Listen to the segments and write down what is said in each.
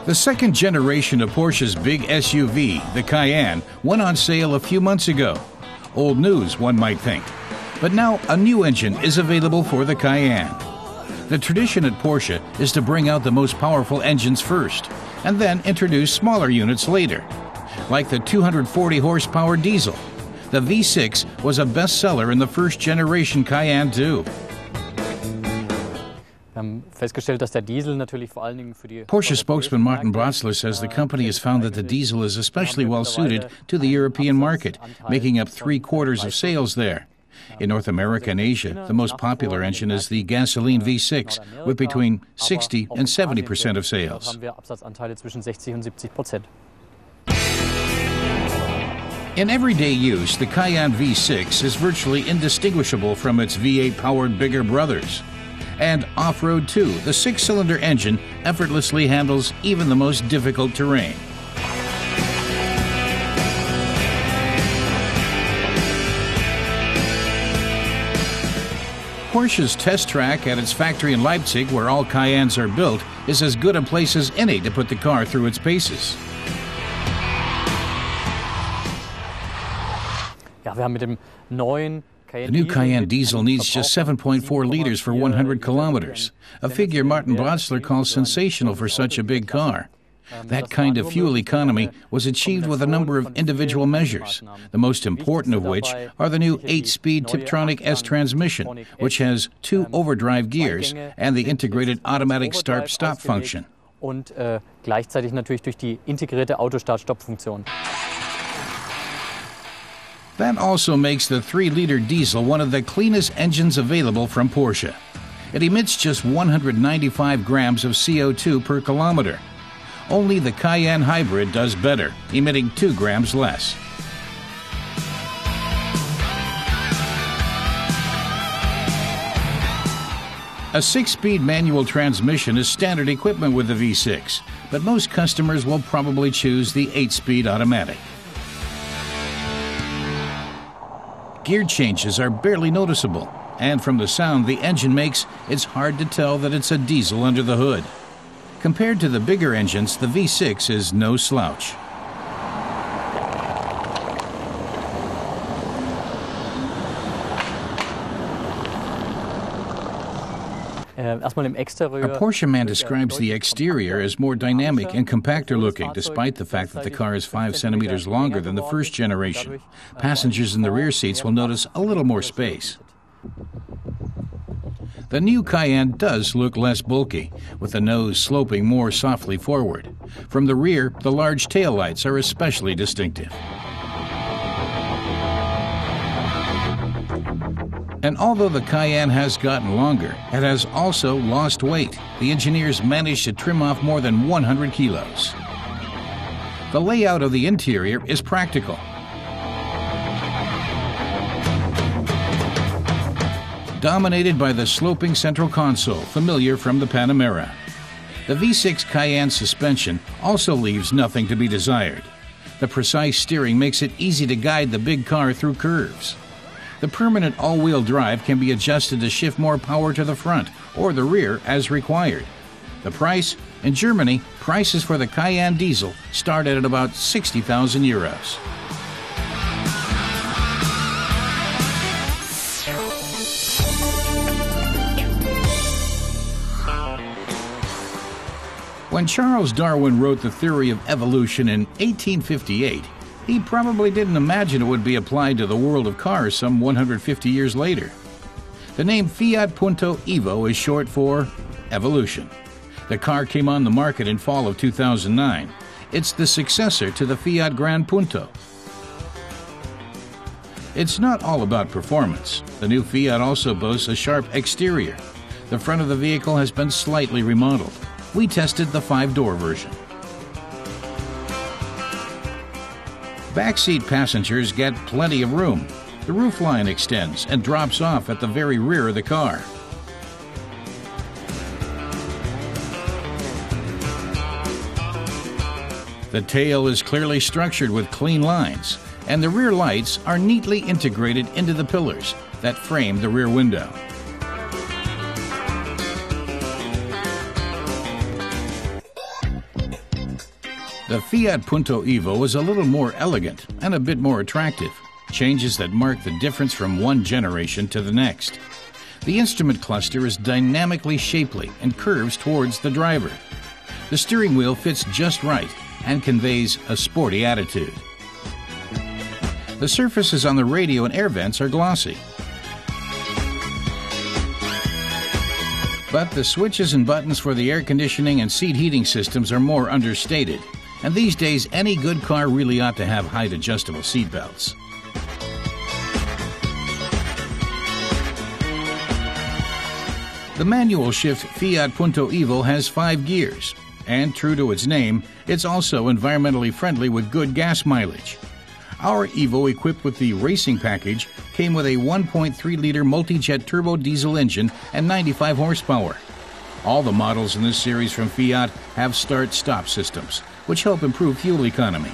The second generation of Porsche's big SUV, the Cayenne, went on sale a few months ago. Old news, one might think. But now a new engine is available for the Cayenne. The tradition at Porsche is to bring out the most powerful engines first, and then introduce smaller units later. Like the 240 horsepower diesel. The V6 was a bestseller in the first generation Cayenne too. Porsche spokesman Martin Brozler says the company has found that the diesel is especially well suited to the European market, making up 3/4 of sales there. In North America and Asia, the most popular engine is the gasoline V6, with between 60 and 70% of sales. In everyday use, the Cayenne V6 is virtually indistinguishable from its V8-powered bigger brothers. And off-road too, the 6-cylinder engine effortlessly handles even the most difficult terrain. Porsche's test track at its factory in Leipzig, where all Cayennes are built, is as good a place as any to put the car through its paces. The new Cayenne diesel needs just 7.4 liters for 100 kilometers, a figure Martin Brozler calls sensational for such a big car. That kind of fuel economy was achieved with a number of individual measures, the most important of which are the new 8-speed Tiptronic S transmission, which has 2 overdrive gears and the integrated automatic start-stop function. That also makes the 3-liter diesel one of the cleanest engines available from Porsche. It emits just 195 grams of CO2 per kilometer. Only the Cayenne Hybrid does better, emitting 2 grams less. A 6-speed manual transmission is standard equipment with the V6, but most customers will probably choose the 8-speed automatic. Gear changes are barely noticeable, and from the sound the engine makes, it's hard to tell that it's a diesel under the hood. Compared to the bigger engines, the V6 is no slouch. A Porsche man describes the exterior as more dynamic and compactor looking, despite the fact that the car is 5 centimeters longer than the first generation. Passengers in the rear seats will notice a little more space. The new Cayenne does look less bulky, with the nose sloping more softly forward. From the rear, the large taillights are especially distinctive. And although the Cayenne has gotten longer, it has also lost weight. The engineers managed to trim off more than 100 kilos. The layout of the interior is practical. Dominated by the sloping central console, familiar from the Panamera. The V6 Cayenne suspension also leaves nothing to be desired. The precise steering makes it easy to guide the big car through curves. The permanent all-wheel drive can be adjusted to shift more power to the front or the rear as required. The price? In Germany, prices for the Cayenne diesel start at about 60,000 euros. When Charles Darwin wrote The Theory of Evolution in 1858, he probably didn't imagine it would be applied to the world of cars some 150 years later. The name Fiat Punto Evo is short for evolution. The car came on the market in fall of 2009. It's the successor to the Fiat Gran Punto. It's not all about performance. The new Fiat also boasts a sharp exterior. The front of the vehicle has been slightly remodeled. We tested the 5-door version. Backseat passengers get plenty of room. The roofline extends and drops off at the very rear of the car. The tail is clearly structured with clean lines, and the rear lights are neatly integrated into the pillars that frame the rear window. The Fiat Punto Evo is a little more elegant and a bit more attractive, changes that mark the difference from one generation to the next. The instrument cluster is dynamically shapely and curves towards the driver. The steering wheel fits just right and conveys a sporty attitude. The surfaces on the radio and air vents are glossy. But the switches and buttons for the air conditioning and seat heating systems are more understated. And these days, any good car really ought to have height adjustable seat belts. The manual shift Fiat Punto Evo has 5 gears, and true to its name, it's also environmentally friendly with good gas mileage. Our Evo, equipped with the racing package, came with a 1.3-liter multi-jet turbo diesel engine and 95 horsepower. All the models in this series from Fiat have start-stop systems, which help improve fuel economy.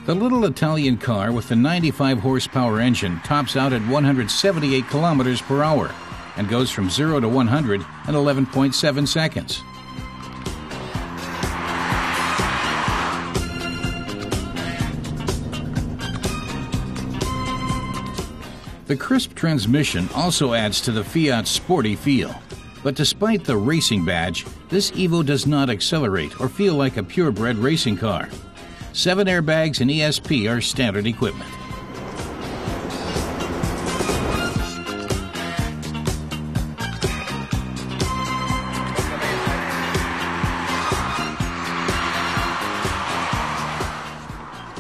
The little Italian car with the 95 horsepower engine tops out at 178 kilometers per hour and goes from 0 to 100 in 11.7 seconds. The crisp transmission also adds to the Fiat's sporty feel. But despite the racing badge, this Evo does not accelerate or feel like a purebred racing car. 7 airbags and ESP are standard equipment.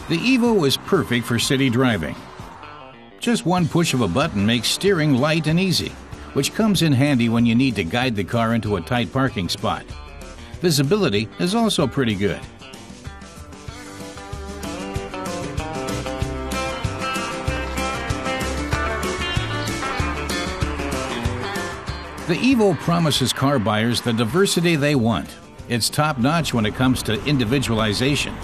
The Evo is perfect for city driving. Just one push of a button makes steering light and easy, which comes in handy when you need to guide the car into a tight parking spot. Visibility is also pretty good. The Evo promises car buyers the diversity they want. It's top-notch when it comes to individualization.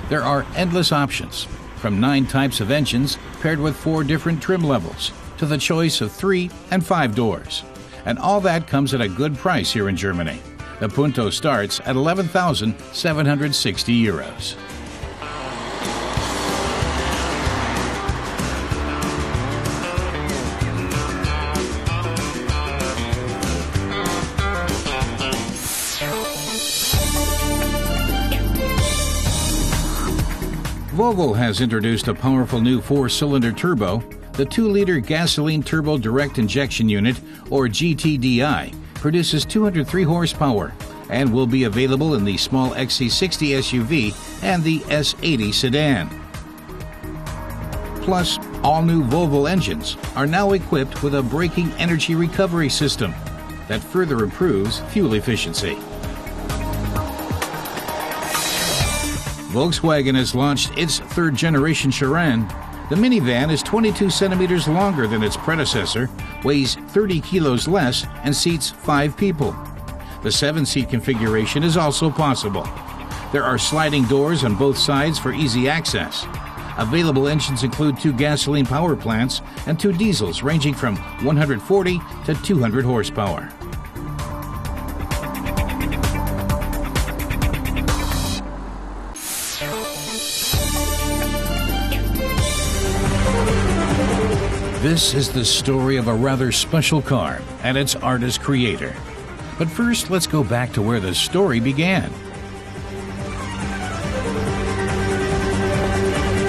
There are endless options, from 9 types of engines paired with 4 different trim levels, to the choice of 3 and 5 doors. And all that comes at a good price here in Germany. The Punto starts at 11,760 euros. Volvo has introduced a powerful new 4-cylinder turbo. The 2-liter gasoline turbo direct injection unit, or GT.The, produces 203 horsepower and will be available in the small XC60 SUV and the S80 sedan. Plus, all new Volvo engines are now equipped with a braking energy recovery system that further improves fuel efficiency. Volkswagen has launched its 3rd-generation Cayenne. The minivan is 22 centimeters longer than its predecessor, weighs 30 kilos less, and seats 5 people. The 7-seat configuration is also possible. There are sliding doors on both sides for easy access. Available engines include 2 gasoline power plants and 2 diesels ranging from 140 to 200 horsepower. This is the story of a rather special car and its artist creator. But first, let's go back to where the story began.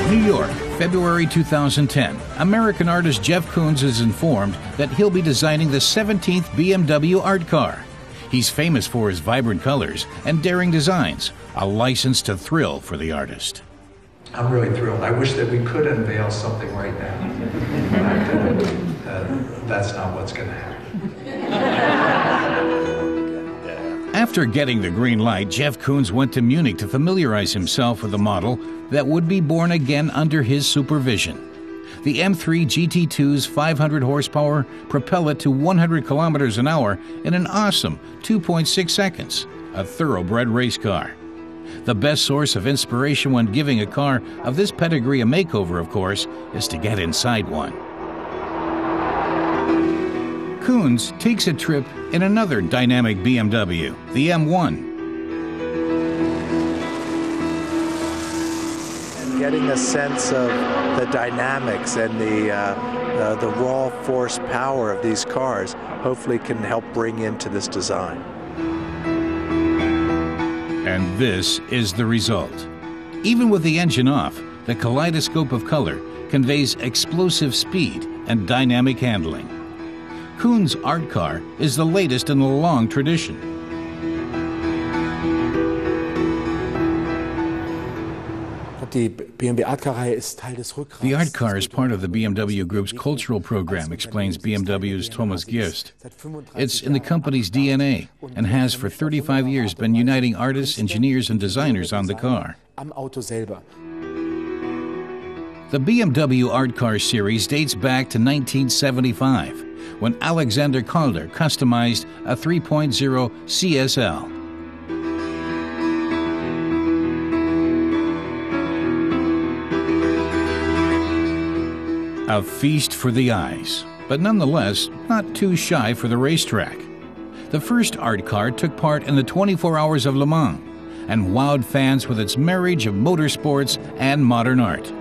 New York, February 2010. American artist Jeff Koons is informed that he'll be designing the 17th BMW Art Car. He's famous for his vibrant colors and daring designs, a license to thrill for the artist. I'm really thrilled. I wish that we could unveil something right now. That's not what's going to happen. After getting the green light, Jeff Koons went to Munich to familiarize himself with a model that would be born again under his supervision. The M3 GT2's 500 horsepower propel it to 100 kilometers an hour in an awesome 2.6 seconds, a thoroughbred race car. The best source of inspiration when giving a car of this pedigree a makeover, of course, is to get inside one. Koons takes a trip in another dynamic BMW, the M1. Getting a sense of the dynamics and the raw force power of these cars hopefully can help bring into this design. And this is the result. Even with the engine off, the kaleidoscope of color conveys explosive speed and dynamic handling. Koons' Art Car is the latest in a long tradition. The Art Car is part of the BMW Group's cultural program, explains BMW's Thomas Gist. It's in the company's DNA and has for 35 years been uniting artists, engineers, and designers on the car. The BMW Art Car series dates back to 1975, when Alexander Calder customized a 3.0 CSL. A feast for the eyes, but nonetheless not too shy for the racetrack. The first Art Car took part in the 24 Hours of Le Mans and wowed fans with its marriage of motorsports and modern art.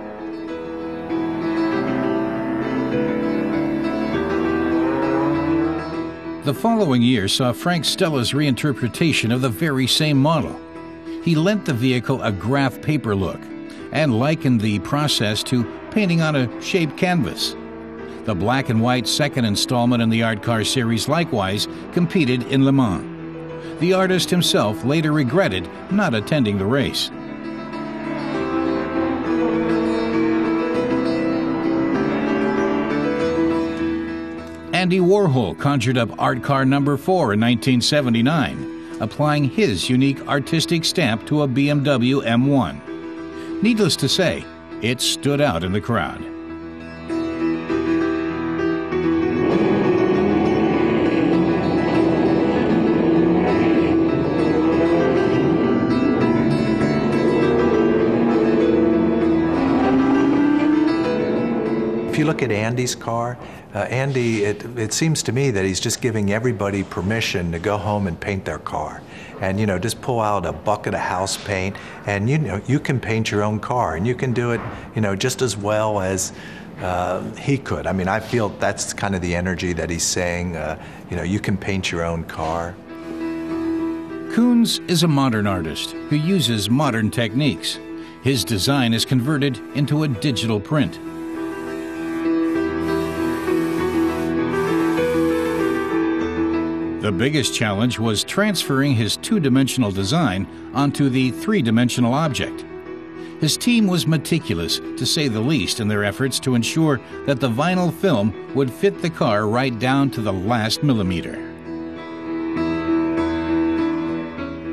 The following year saw Frank Stella's reinterpretation of the very same model. He lent the vehicle a graph paper look and likened the process to painting on a shaped canvas. The black and white second installment in the Art Car series likewise competed in Le Mans. The artist himself later regretted not attending the race. Andy Warhol conjured up Art Car number 4 in 1979, applying his unique artistic stamp to a BMW M1. Needless to say, it stood out in the crowd. If you look at Andy's car, Andy, it seems to me that he's just giving everybody permission to go home and paint their car. And, you know, just pull out a bucket of house paint and, you know, you can paint your own car and you can do it, you know, just as well as he could. I mean, I feel that's kind of the energy that he's saying, you know, you can paint your own car. Koons is a modern artist who uses modern techniques. His design is converted into a digital print. The biggest challenge was transferring his two-dimensional design onto the three-dimensional object. His team was meticulous, to say the least, in their efforts to ensure that the vinyl film would fit the car right down to the last millimeter.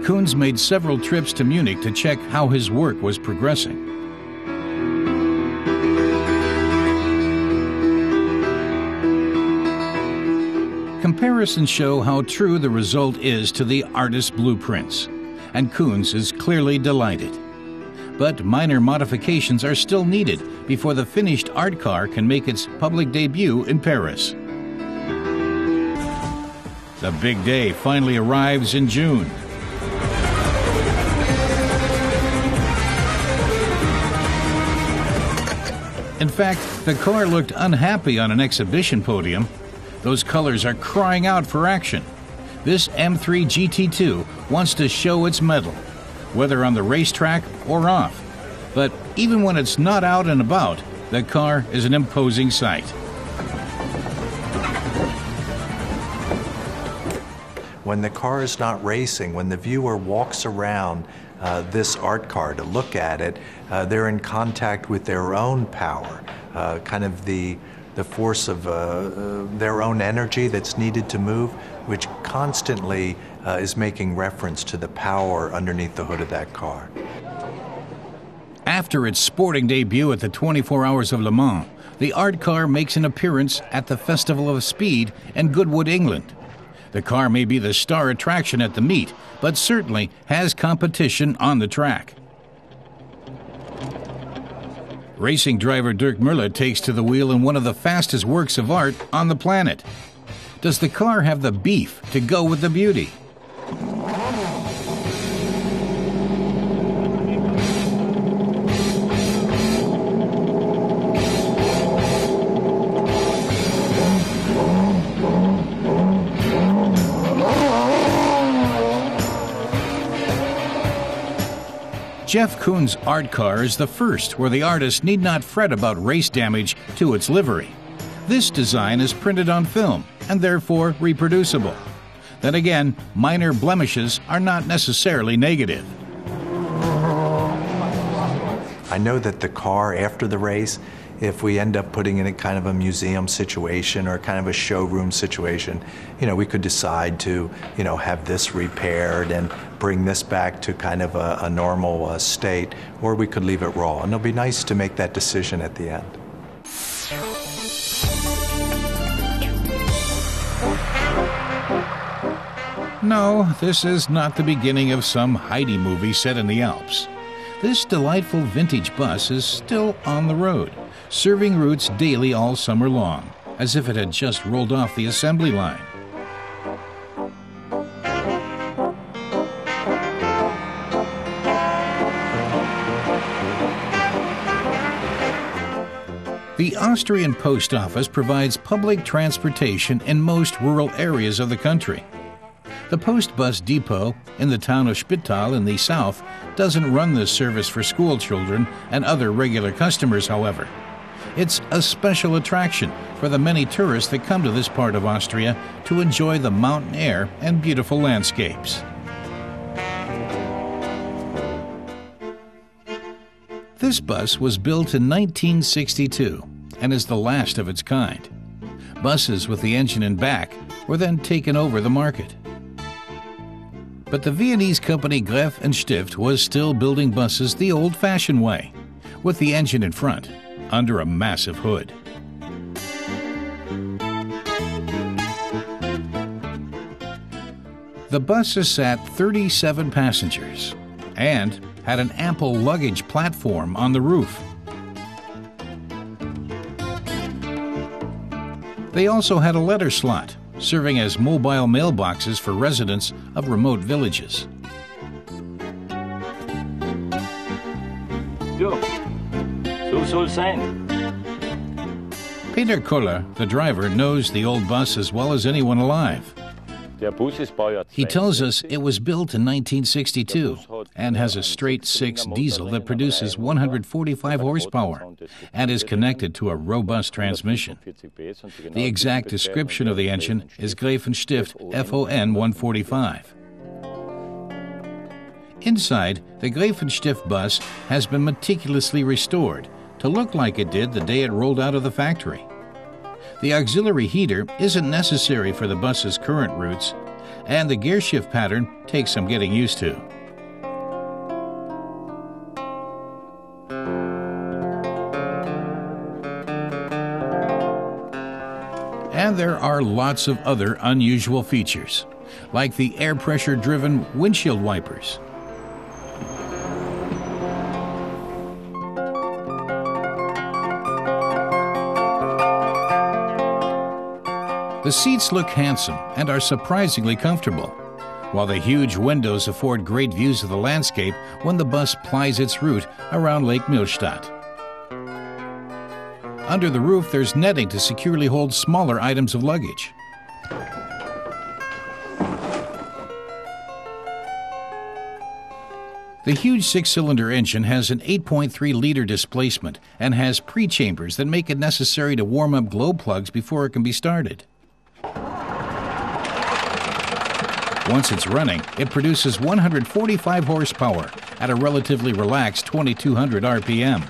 Koons made several trips to Munich to check how his work was progressing. Comparisons show how true the result is to the artist's blueprints, and Koons is clearly delighted. But minor modifications are still needed before the finished Art Car can make its public debut in Paris. The big day finally arrives in June. In fact, the car looked unhappy on an exhibition podium. Those colors are crying out for action. This M3 GT2 wants to show its mettle, whether on the racetrack or off. But even when it's not out and about, the car is an imposing sight. When the car is not racing, when the viewer walks around this Art Car to look at it, they're in contact with their own power, kind of the force of their own energy that's needed to move, which constantly is making reference to the power underneath the hood of that car. After its sporting debut at the 24 Hours of Le Mans, the Art Car makes an appearance at the Festival of Speed in Goodwood, England. The car may be the star attraction at the meet, but certainly has competition on the track. Racing driver Dirk Müller takes to the wheel in one of the fastest works of art on the planet. Does the car have the beef to go with the beauty? Jeff Koons' Art Car is the first where the artist need not fret about race damage to its livery. This design is printed on film and therefore reproducible. Then again, minor blemishes are not necessarily negative. I know that the car after the race, if we end up putting in a kind of a museum situation or kind of a showroom situation, we could decide to, have this repaired and bring this back to kind of a normal state, or we could leave it raw. And it'll be nice to make that decision at the end. No, this is not the beginning of some Heidi movie set in the Alps. This delightful vintage bus is still on the road, serving routes daily all summer long, as if it had just rolled off the assembly line. The Austrian post office provides public transportation in most rural areas of the country. The post bus depot in the town of Spital in the south doesn't run this service for school children and other regular customers, however. It's a special attraction for the many tourists that come to this part of Austria to enjoy the mountain air and beautiful landscapes. This bus was built in 1962 and is the last of its kind. Buses with the engine in back were then taken over the market. But the Viennese company Greff and Stift was still building buses the old-fashioned way, with the engine in front, under a massive hood. The buses sat 37 passengers and had an ample luggage platform on the roof. They also had a letter slot, serving as mobile mailboxes for residents of remote villages. So soll sein. Peter Koller, the driver, knows the old bus as well as anyone alive. He tells us it was built in 1962 and has a straight 6 diesel that produces 145 horsepower and is connected to a robust transmission. The exact description of the engine is Greff and Stift FON 145. Inside, the Greff and Stift bus has been meticulously restored to look like it did the day it rolled out of the factory. The auxiliary heater isn't necessary for the bus's current routes, and the gear shift pattern takes some getting used to. And there are lots of other unusual features, like the air pressure-driven windshield wipers. The seats look handsome and are surprisingly comfortable, while the huge windows afford great views of the landscape when the bus plies its route around Lake Millstatt. Under the roof, there's netting to securely hold smaller items of luggage. The huge 6-cylinder engine has an 8.3-liter displacement and has pre-chambers that make it necessary to warm up glow plugs before it can be started. Once it's running, it produces 145 horsepower at a relatively relaxed 2200 RPM.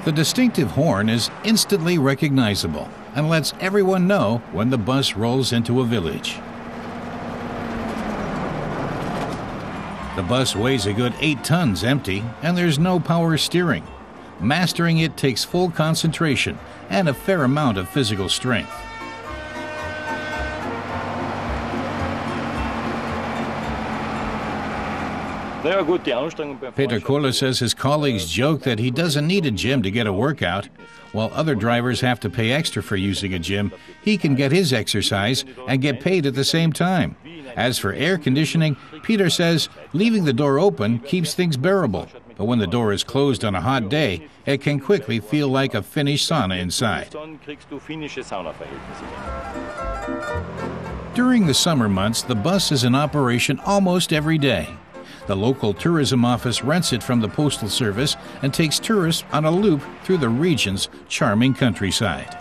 The distinctive horn is instantly recognizable and lets everyone know when the bus rolls into a village. The bus weighs a good 8 tons empty, and there's no power steering. Mastering it takes full concentration and a fair amount of physical strength. Naja gut, die Anstrengung beim Peter Koller says his colleagues joke that he doesn't need a gym to get a workout. While other drivers have to pay extra for using a gym, he can get his exercise and get paid at the same time. As for air conditioning, Peter says leaving the door open keeps things bearable. But when the door is closed on a hot day, it can quickly feel like a Finnish sauna inside. During the summer months, the bus is in operation almost every day. The local tourism office rents it from the postal service and takes tourists on a loop through the region's charming countryside.